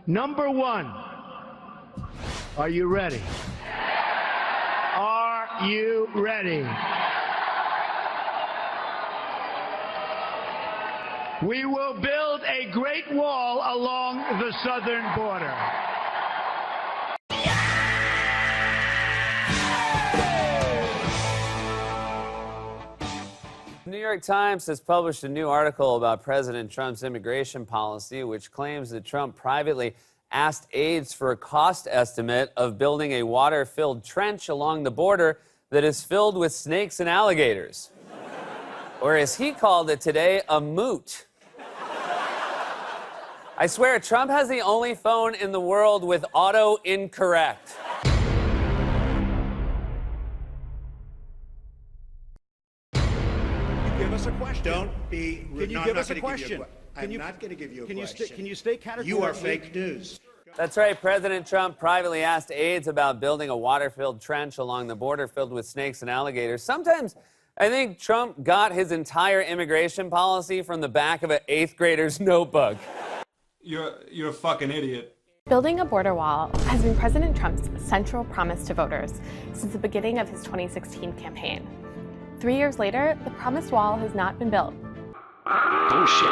Number one, are you ready? Are you ready? We will build a great wall along the southern border. The New York Times has published a new article about President Trump's immigration policy, which claims that Trump privately asked aides for a cost estimate of building a water-filled trench along the border that is filled with snakes and alligators. Or as he called it today, a moat. I swear, Trump has the only phone in the world with auto-incorrect. Give us a question. Don't be rude. Can you give us a question? I'm not going to give you a question. Can you stay categorically? You are fake news. That's right. President Trump privately asked aides about building a water-filled trench along the border filled with snakes and alligators. Sometimes I think Trump got his entire immigration policy from the back of an 8th grader's notebook. You're a fucking idiot. Building a border wall has been President Trump's central promise to voters since the beginning of his 2016 campaign. 3 years later, the promised wall has not been built. Bullshit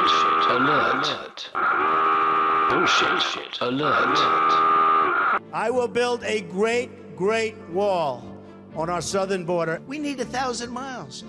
alert. Bullshit alert. I will build a great wall on our southern border. We need 1,000 miles.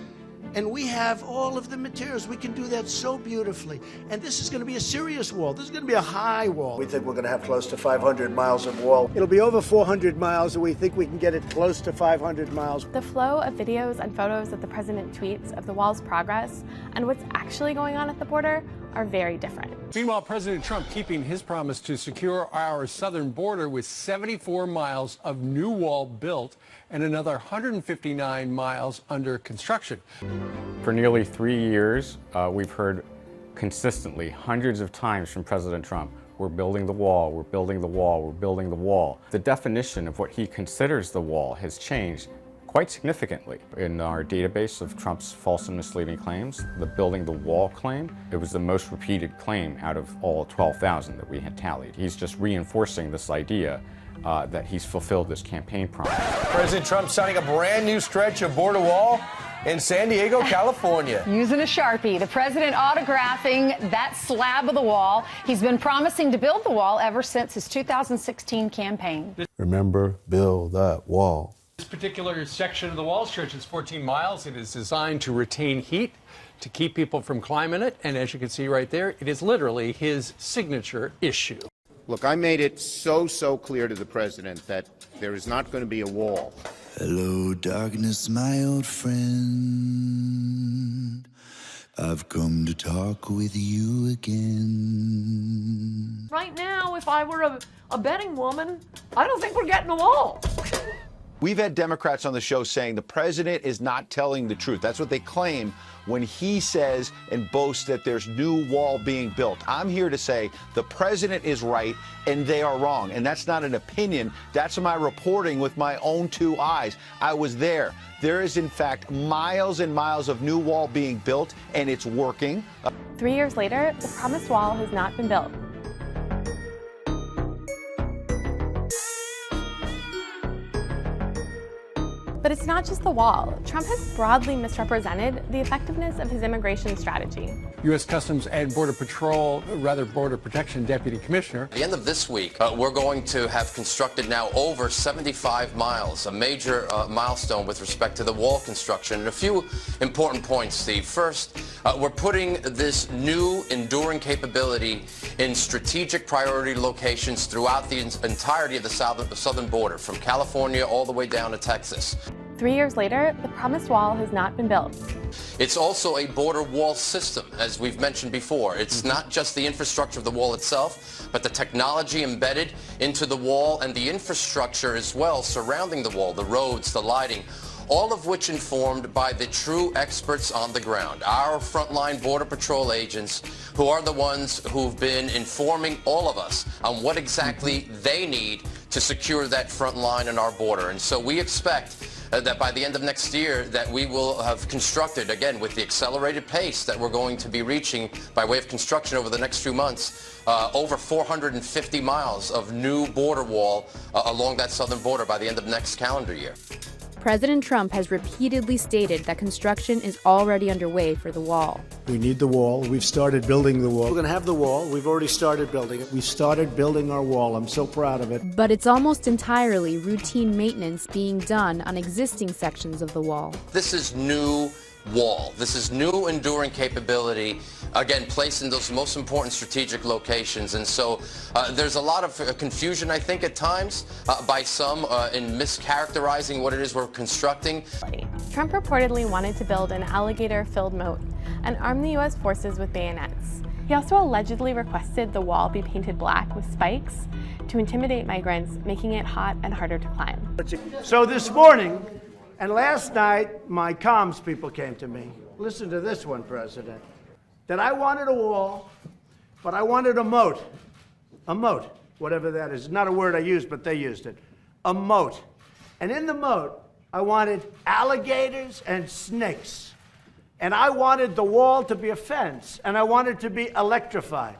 And we have all of the materials. We can do that so beautifully. And this is going to be a serious wall. This is going to be a high wall. We think we're going to have close to 500 miles of wall. It'll be over 400 miles, and we think we can get it close to 500 miles. The flow of videos and photos that the president tweets of the wall's progress and what's actually going on at the border are very different. Meanwhile, President Trump keeping his promise to secure our southern border with 74 miles of new wall built and another 159 miles under construction. For nearly 3 years, we've heard consistently, hundreds of times from President Trump, we're building the wall, we're building the wall, we're building the wall. The definition of what he considers the wall has changed quite significantly. In our database of Trump's false and misleading claims, the building the wall claim, it was the most repeated claim out of all 12,000 that we had tallied. He's just reinforcing this idea that he's fulfilled this campaign promise. President Trump signing a brand new stretch of border wall in San Diego, California. Using a Sharpie, the president autographing that slab of the wall. He's been promising to build the wall ever since his 2016 campaign. Remember, build that wall. This particular section of the wall stretches 14 miles. It is designed to retain heat, to keep people from climbing it. And as you can see right there, it is literally his signature issue. Look, I made it so clear to the president that there is not going to be a wall. Hello, darkness, my old friend. I've come to talk with you again. Right now, if I were a betting woman, I don't think we're getting a wall. We've had Democrats on the show saying the president is not telling the truth. That's what they claim when he says and boasts that there's new wall being built. I'm here to say the president is right and they are wrong. And that's not an opinion. That's my reporting with my own 2 eyes. I was there. There is, in fact, miles and miles of new wall being built, and it's working. 3 years later, the promised wall has not been built. But it's not just the wall. Trump has broadly misrepresented the effectiveness of his immigration strategy. U.S. Customs and Border Protection Deputy Commissioner. At the end of this week, we're going to have constructed now over 75 miles, a major milestone with respect to the wall construction. And a few important points, Steve. First, we're putting this new enduring capability in strategic priority locations throughout the entirety of the southern border, from California all the way down to Texas. 3 years later, the promised wall has not been built. It's also a border wall system, as we've mentioned before. It's not just the infrastructure of the wall itself, but the technology embedded into the wall and the infrastructure as well surrounding the wall, the roads, the lighting, all of which informed by the true experts on the ground, our frontline Border Patrol agents, who are the ones who've been informing all of us on what exactly they need to secure that front line in our border. And so we expect that by the end of next year that we will have constructed, again, with the accelerated pace that we're going to be reaching by way of construction over the next few months, over 450 miles of new border wall along that southern border by the end of next calendar year. President Trump has repeatedly stated that construction is already underway for the wall. We need the wall. We've started building the wall. We're going to have the wall. We've already started building it. We started building our wall. I'm so proud of it. But it's almost entirely routine maintenance being done on existing sections of the wall. This is new wall. This is new enduring capability, again, placed in those most important strategic locations. And so there's a lot of confusion, I think, at times by some in mischaracterizing what it is we're constructing. Trump reportedly wanted to build an alligator-filled moat and arm the U.S. forces with bayonets. He also allegedly requested the wall be painted black with spikes to intimidate migrants, making it hot and harder to climb. So this morning and last night, my comms people came to me. Listen to this one, President. That I wanted a wall, but I wanted a moat. A moat, whatever that is. Not a word I used, but they used it. A moat. And in the moat, I wanted alligators and snakes. And I wanted the wall to be a fence, and I wanted it to be electrified.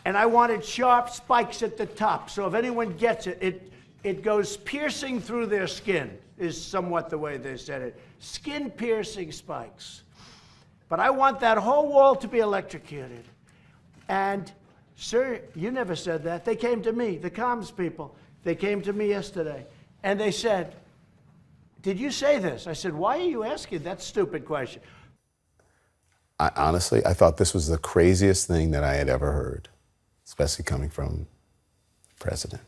And I wanted sharp spikes at the top, so if anyone gets it, it goes piercing through their skin, is somewhat the way they said it. Skin-piercing spikes. But I want that whole wall to be electrocuted. And, sir, you never said that. They came to me, the comms people. They came to me yesterday, and they said, did you say this? I said, why are you asking that stupid question? Honestly, I thought this was the craziest thing that I had ever heard, especially coming from the president.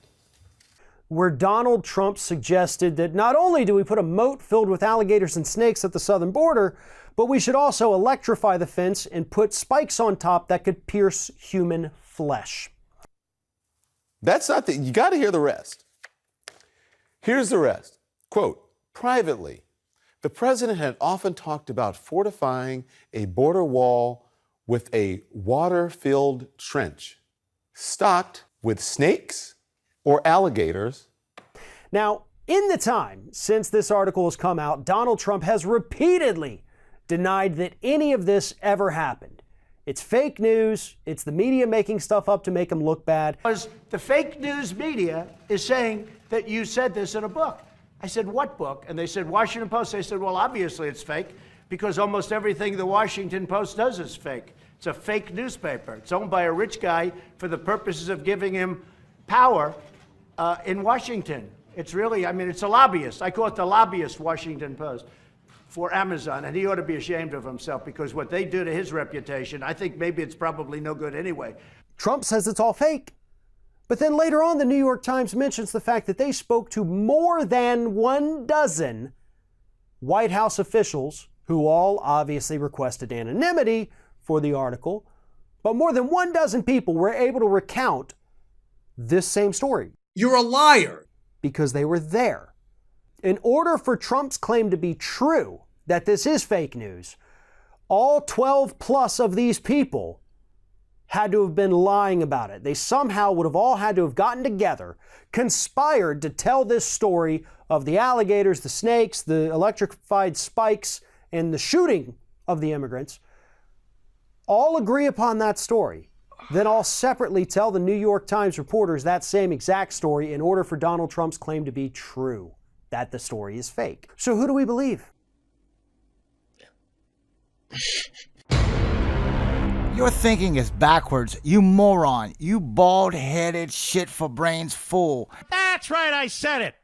Where Donald Trump suggested that not only do we put a moat filled with alligators and snakes at the southern border, but we should also electrify the fence and put spikes on top that could pierce human flesh. That's not the, you got to hear the rest. Here's the rest. Quote, privately, the president had often talked about fortifying a border wall with a water-filled trench stocked with snakes or alligators. Now, in the time since this article has come out, Donald Trump has repeatedly denied that any of this ever happened. It's fake news. It's the media making stuff up to make him look bad. Because the fake news media is saying that you said this in a book. I said, what book? And they said, Washington Post. They said, well, obviously it's fake because almost everything the Washington Post does is fake. It's a fake newspaper. It's owned by a rich guy for the purposes of giving him power in Washington. It's really, I mean, it's a lobbyist. I call it the lobbyist Washington Post for Amazon, and he ought to be ashamed of himself because what they do to his reputation, I think maybe it's probably no good anyway. Trump says it's all fake. But then later on, the New York Times mentions the fact that they spoke to more than 12 White House officials who all obviously requested anonymity for the article, but more than 12 people were able to recount this same story. You're a liar. Because they were there. In order for Trump's claim to be true, that this is fake news, all 12 plus of these people had to have been lying about it. They somehow would have all had to have gotten together, conspired to tell this story of the alligators, the snakes, the electrified spikes, and the shooting of the immigrants, all agree upon that story. Then all separately tell the New York Times reporters that same exact story in order for Donald Trump's claim to be true, that the story is fake. So who do we believe? Your thinking is backwards, you moron. You bald-headed shit for brains fool. That's right, I said it.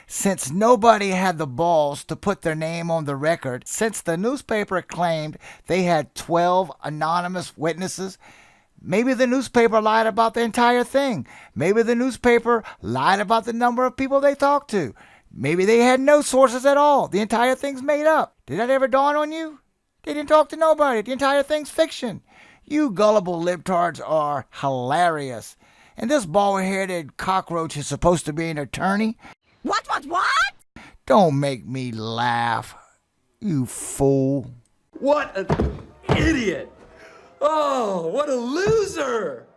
Since nobody had the balls to put their name on the record, since the newspaper claimed they had 12 anonymous witnesses, maybe the newspaper lied about the entire thing. Maybe the newspaper lied about the number of people they talked to. Maybe they had no sources at all. The entire thing's made up. Did that ever dawn on you? They didn't talk to nobody. The entire thing's fiction. You gullible libtards are hilarious. And this bald-headed cockroach is supposed to be an attorney? What? Don't make me laugh, you fool. What an idiot! Oh, what a loser!